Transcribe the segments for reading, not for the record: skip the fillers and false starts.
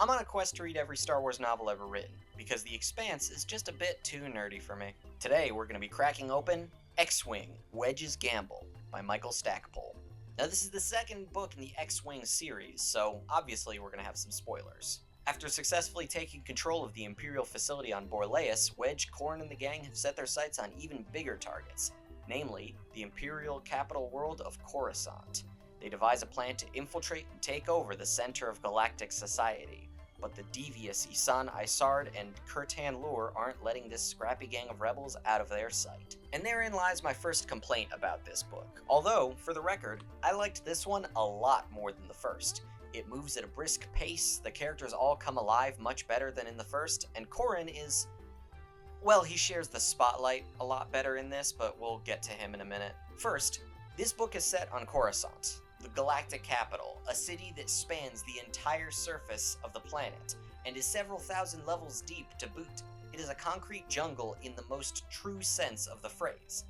I'm on a quest to read every Star Wars novel ever written, because The Expanse is just a bit too nerdy for me. Today, we're going to be cracking open X-Wing, Wedge's Gamble by Michael Stackpole. Now, this is the second book in the X-Wing series, so obviously we're going to have some spoilers. After successfully taking control of the Imperial facility on Borlaeus, Wedge, Corran, and the gang have set their sights on even bigger targets, namely the Imperial capital world of Coruscant. They devise a plan to infiltrate and take over the center of galactic society, but the devious Ysann Isard and Corran Horn-ier aren't letting this scrappy gang of rebels out of their sight. And therein lies my first complaint about this book. Although, for the record, I liked this one a lot more than the first. It moves at a brisk pace, the characters all come alive much better than in the first, and Corran is... well, he shares the spotlight a lot better in this, but we'll get to him in a minute. First, this book is set on Coruscant, the galactic capital, a city that spans the entire surface of the planet, and is several thousand levels deep to boot. It is a concrete jungle in the most true sense of the phrase.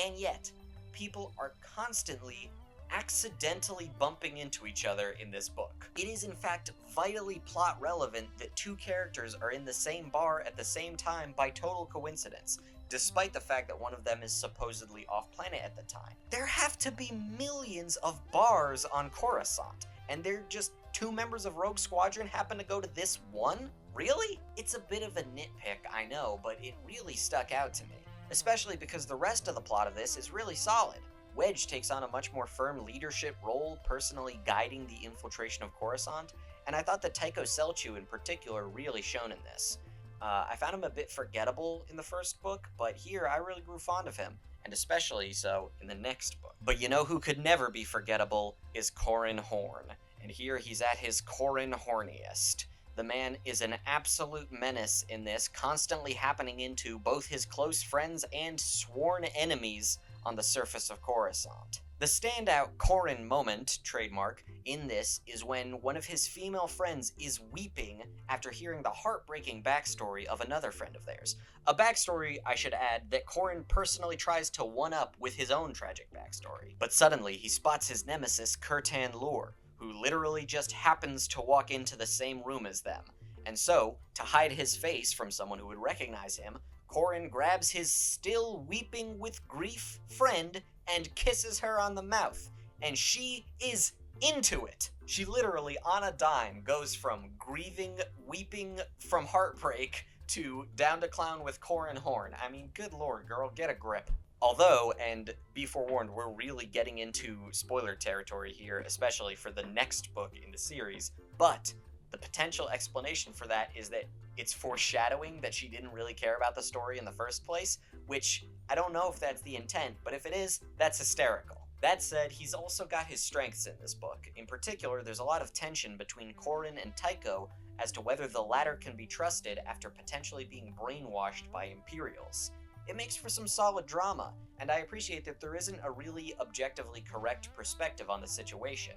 And yet, people are constantly accidentally bumping into each other in this book. It is in fact vitally plot relevant that two characters are in the same bar at the same time by total coincidence, despite the fact that one of them is supposedly off-planet at the time. There have to be millions of bars on Coruscant, and they're just two members of Rogue Squadron happen to go to this one? Really? It's a bit of a nitpick, I know, but it really stuck out to me, especially because the rest of the plot of this is really solid. Wedge takes on a much more firm leadership role, personally guiding the infiltration of Coruscant, and I thought that Tycho Selchu in particular really shone in this. I found him a bit forgettable in the first book, but here I really grew fond of him, and especially so in the next book. But you know who could never be forgettable is Corran Horn, and here he's at his Corran Horn-iest. The man is an absolute menace in this, constantly happening into both his close friends and sworn enemies on the surface of Coruscant. The standout Corran moment, trademark, in this is when one of his female friends is weeping after hearing the heartbreaking backstory of another friend of theirs. A backstory, I should add, that Corran personally tries to one-up with his own tragic backstory. But suddenly he spots his nemesis Corran Horn-ier, who literally just happens to walk into the same room as them. And so, to hide his face from someone who would recognize him, Corran grabs his still weeping with grief friend and kisses her on the mouth, and she is into it. She literally, on a dime, goes from grieving, weeping from heartbreak to down to clown with Corran Horn. I mean, good lord, girl, get a grip. Although, and be forewarned, we're really getting into spoiler territory here, especially for the next book in the series, but the potential explanation for that is that it's foreshadowing that she didn't really care about the story in the first place, which I don't know if that's the intent, but if it is, that's hysterical. That said, he's also got his strengths in this book. In particular, there's a lot of tension between Corran and Tycho as to whether the latter can be trusted after potentially being brainwashed by Imperials. It makes for some solid drama, and I appreciate that there isn't a really objectively correct perspective on the situation.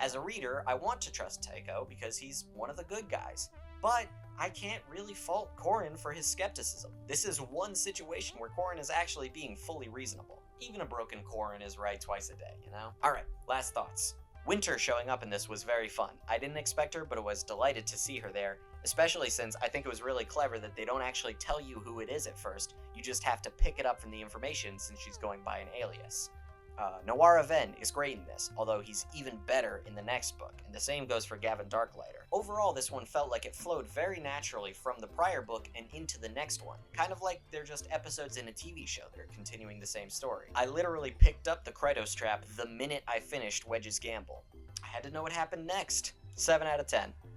As a reader, I want to trust Tycho because he's one of the good guys, but I can't really fault Corran for his skepticism. This is one situation where Corran is actually being fully reasonable. Even a broken Corran is right twice a day, you know? Alright, last thoughts. Winter showing up in this was very fun. I didn't expect her, but I was delighted to see her there, especially since I think it was really clever that they don't actually tell you who it is at first. You just have to pick it up from the information since she's going by an alias. Noir Aven is great in this, although he's even better in the next book, and the same goes for Gavin Darklighter. Overall, this one felt like it flowed very naturally from the prior book and into the next one, kind of like they're just episodes in a TV show that are continuing the same story. I literally picked up the Krytos trap the minute I finished Wedge's Gamble. I had to know what happened next. 7 out of 10.